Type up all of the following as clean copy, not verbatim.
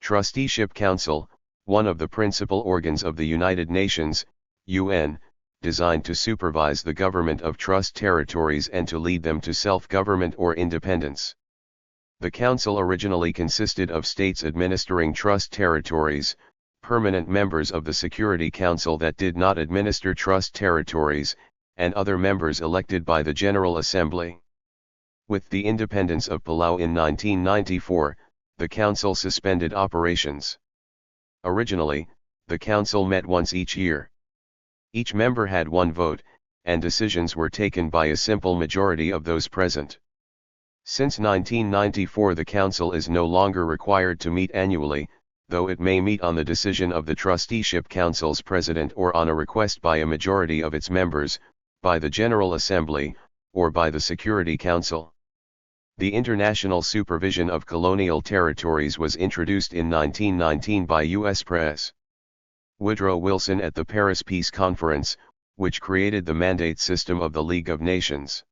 Trusteeship Council, one of the principal organs of the United Nations, UN, designed to supervise the government of trust territories and to lead them to self-government or independence. The Council originally consisted of states administering trust territories, permanent members of the Security Council that did not administer trust territories, and other members elected by the General Assembly. With the independence of Palau in 1994, the Council suspended operations. Originally, the Council met once each year. Each member had one vote, and decisions were taken by a simple majority of those present. Since 1994, the Council is no longer required to meet annually, though it may meet on the decision of the Trusteeship Council's president or on a request by a majority of its members, by the General Assembly, or by the Security Council. The international supervision of colonial territories was introduced in 1919 by U.S. Pres. Woodrow Wilson at the Paris Peace Conference, which created the mandate system of the League of Nations.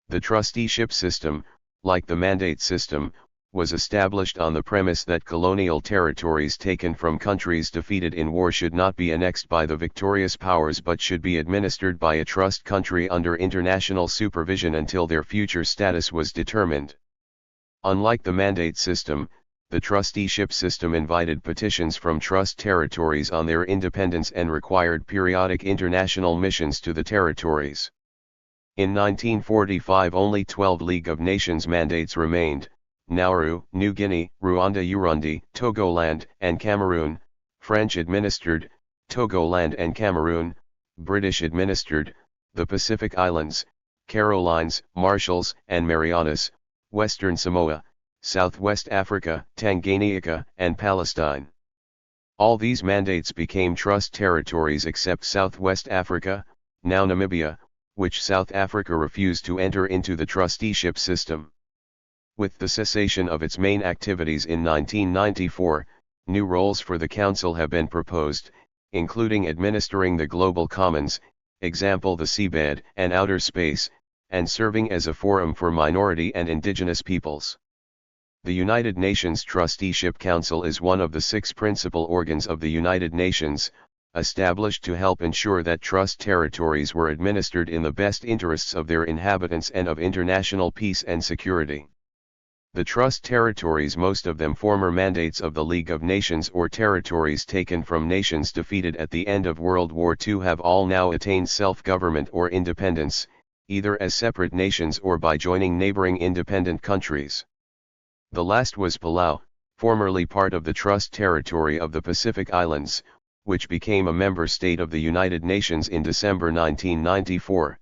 The trusteeship system, like the mandate system, was established on the premise that colonial territories taken from countries defeated in war should not be annexed by the victorious powers but should be administered by a trust country under international supervision until their future status was determined. Unlike the mandate system, the trusteeship system invited petitions from trust territories on their independence and required periodic international missions to the territories. In 1945 only 12 League of Nations mandates remained: Nauru, New Guinea, Rwanda-Urundi, Togoland, and Cameroon, French administered, Togoland and Cameroon, British administered, the Pacific Islands, Carolines, Marshalls, and Marianas, Western Samoa, Southwest Africa, Tanganyika, and Palestine. All these mandates became trust territories except Southwest Africa, now Namibia, which South Africa refused to enter into the trusteeship system. With the cessation of its main activities in 1994, new roles for the Council have been proposed, including administering the global commons, example the seabed and outer space, and serving as a forum for minority and indigenous peoples. The United Nations Trusteeship Council is one of the 6 principal organs of the United Nations, established to help ensure that trust territories were administered in the best interests of their inhabitants and of international peace and security. The trust territories, most of them former mandates of the League of Nations or territories taken from nations defeated at the end of World War II, have all now attained self-government or independence, either as separate nations or by joining neighboring independent countries. The last was Palau, formerly part of the trust territory of the Pacific Islands, which became a member state of the United Nations in December 1994.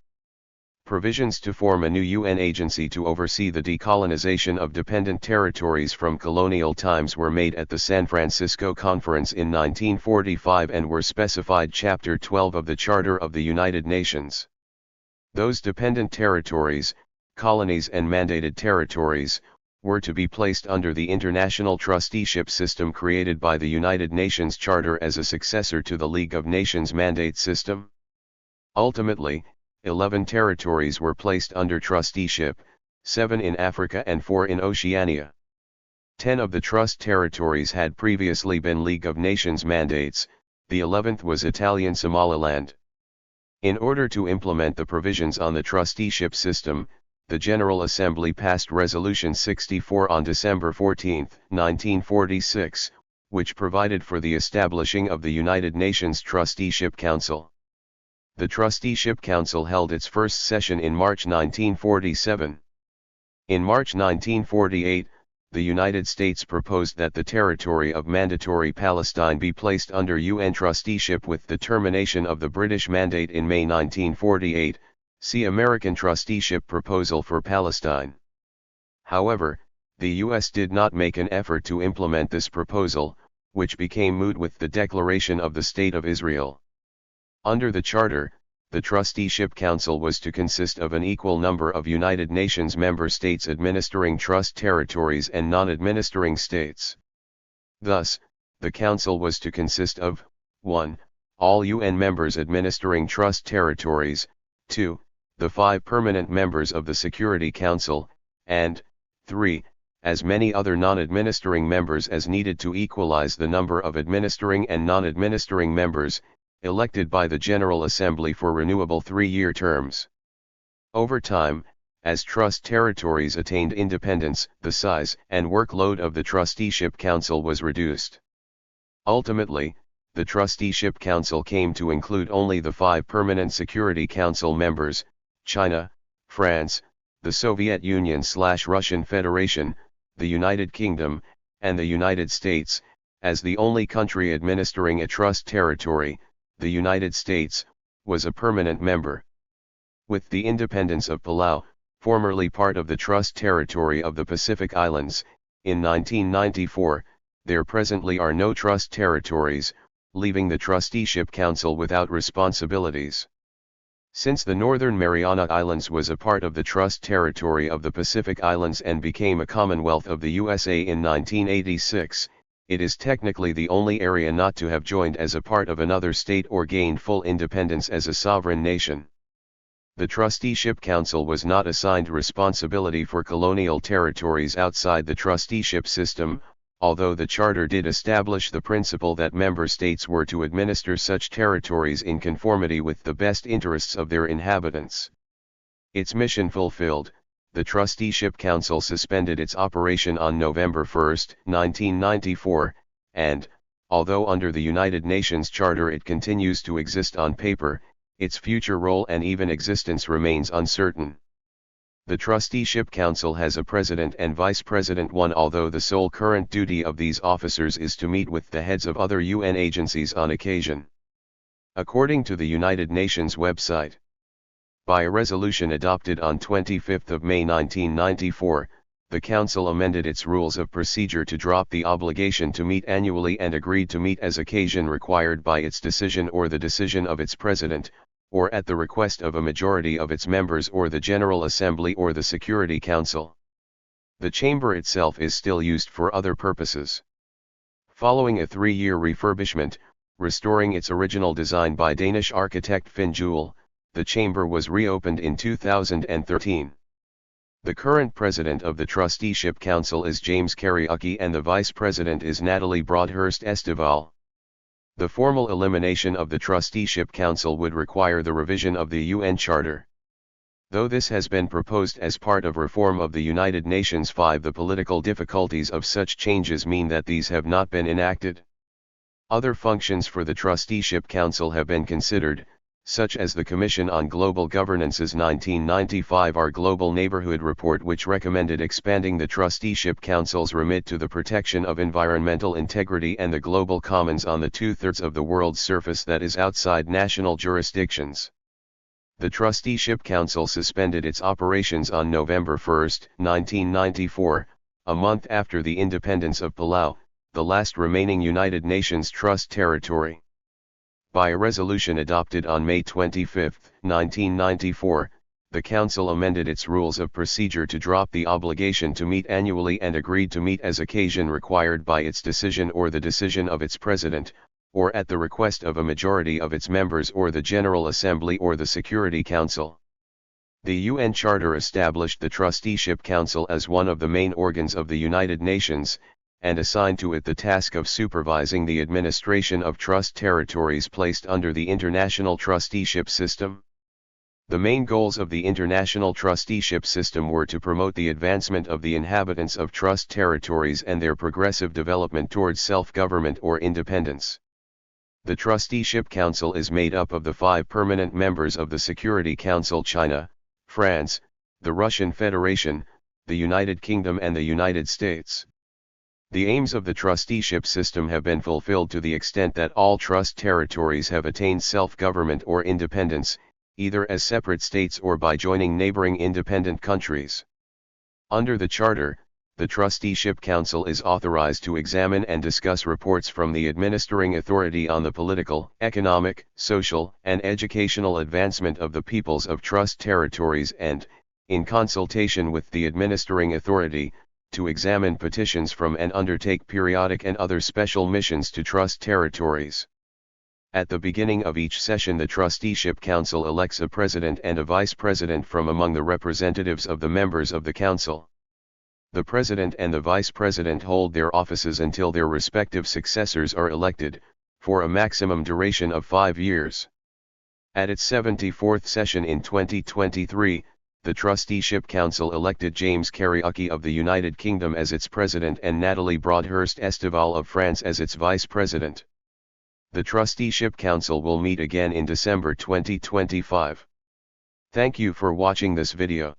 Provisions to form a new UN agency to oversee the decolonization of dependent territories from colonial times were made at the San Francisco Conference in 1945 and were specified Chapter 12 of the Charter of the United Nations. Those dependent territories, colonies and mandated territories, were to be placed under the international trusteeship system created by the United Nations Charter as a successor to the League of Nations mandate system. Ultimately, 11 territories were placed under trusteeship, 7 in Africa and 4 in Oceania. 10 of the trust territories had previously been League of Nations mandates, the 11th was Italian Somaliland. In order to implement the provisions on the trusteeship system, the General Assembly passed Resolution 64 on December 14, 1946, which provided for the establishing of the United Nations Trusteeship Council. The Trusteeship Council held its first session in March 1947. In March 1948, the United States proposed that the territory of Mandatory Palestine be placed under UN trusteeship with the termination of the British Mandate in May 1948, see American Trusteeship Proposal for Palestine. However, the U.S. did not make an effort to implement this proposal, which became moot with the declaration of the State of Israel. Under the Charter, the Trusteeship Council was to consist of an equal number of United Nations member states administering trust territories and non-administering states. Thus, the Council was to consist of 1. All UN members administering trust territories, 2. The 5 permanent members of the Security Council, and 3. as many other non-administering members as needed to equalize the number of administering and non-administering members, elected by the General Assembly for renewable 3-year terms. Over time, as trust territories attained independence, the size and workload of the Trusteeship Council was reduced. Ultimately, the Trusteeship Council came to include only the 5 permanent Security Council members: China, France, the Soviet Union/Russian Federation, the United Kingdom, and the United States. As the only country administering a trust territory, the United States was a permanent member. With the independence of Palau, formerly part of the trust territory of the Pacific Islands, in 1994, there presently are no trust territories, leaving the Trusteeship Council without responsibilities. Since the Northern Mariana Islands was a part of the trust territory of the Pacific Islands and became a Commonwealth of the USA in 1986, it is technically the only area not to have joined as a part of another state or gained full independence as a sovereign nation. The Trusteeship Council was not assigned responsibility for colonial territories outside the trusteeship system, although the Charter did establish the principle that member states were to administer such territories in conformity with the best interests of their inhabitants. Its mission fulfilled, the Trusteeship Council suspended its operation on November 1, 1994, and, although under the United Nations Charter it continues to exist on paper, its future role and even existence remains uncertain. The Trusteeship Council has a president and vice president, one, although the sole current duty of these officers is to meet with the heads of other UN agencies on occasion. According to the United Nations website, by a resolution adopted on 25 May 1994, the Council amended its rules of procedure to drop the obligation to meet annually and agreed to meet as occasion required by its decision or the decision of its president, or at the request of a majority of its members or the General Assembly or the Security Council. The chamber itself is still used for other purposes. Following a 3-year refurbishment, restoring its original design by Danish architect Finn Juel, the chamber was reopened in 2013. The current president of the Trusteeship Council is James Kariuki and the vice president is Natalie Broadhurst Estival. The formal elimination of the Trusteeship Council would require the revision of the UN Charter. Though this has been proposed as part of reform of the United Nations 5, the political difficulties of such changes mean that these have not been enacted. Other functions for the Trusteeship Council have been considered, such as the Commission on Global Governance's 1995 Our Global Neighborhood Report, which recommended expanding the Trusteeship Council's remit to the protection of environmental integrity and the global commons on the 2/3 of the world's surface that is outside national jurisdictions. The Trusteeship Council suspended its operations on November 1, 1994, a month after the independence of Palau, the last remaining United Nations Trust territory. By a resolution adopted on May 25, 1994, the Council amended its rules of procedure to drop the obligation to meet annually and agreed to meet as occasion required by its decision or the decision of its president, or at the request of a majority of its members or the General Assembly or the Security Council. The UN Charter established the Trusteeship Council as one of the main organs of the United Nations, and assigned to it the task of supervising the administration of trust territories placed under the international trusteeship system. The main goals of the international trusteeship system were to promote the advancement of the inhabitants of trust territories and their progressive development towards self-government or independence. The Trusteeship Council is made up of the 5 permanent members of the Security Council: China, France, the Russian Federation, the United Kingdom and the United States. The aims of the trusteeship system have been fulfilled to the extent that all trust territories have attained self-government or independence, either as separate states or by joining neighboring independent countries. Under the Charter, the Trusteeship Council is authorized to examine and discuss reports from the administering authority on the political, economic, social, and educational advancement of the peoples of trust territories and, in consultation with the administering authority, to examine petitions from and undertake periodic and other special missions to trust territories. At the beginning of each session, the Trusteeship Council elects a president and a vice president from among the representatives of the members of the council. The President and the Vice President hold their offices until their respective successors are elected, for a maximum duration of 5 years. At its 74th session in 2023, the Trusteeship Council elected James Kariuki of the United Kingdom as its President and Nathalie Broadhurst-Estival of France as its Vice President. The Trusteeship Council will meet again in December 2025. Thank you for watching this video.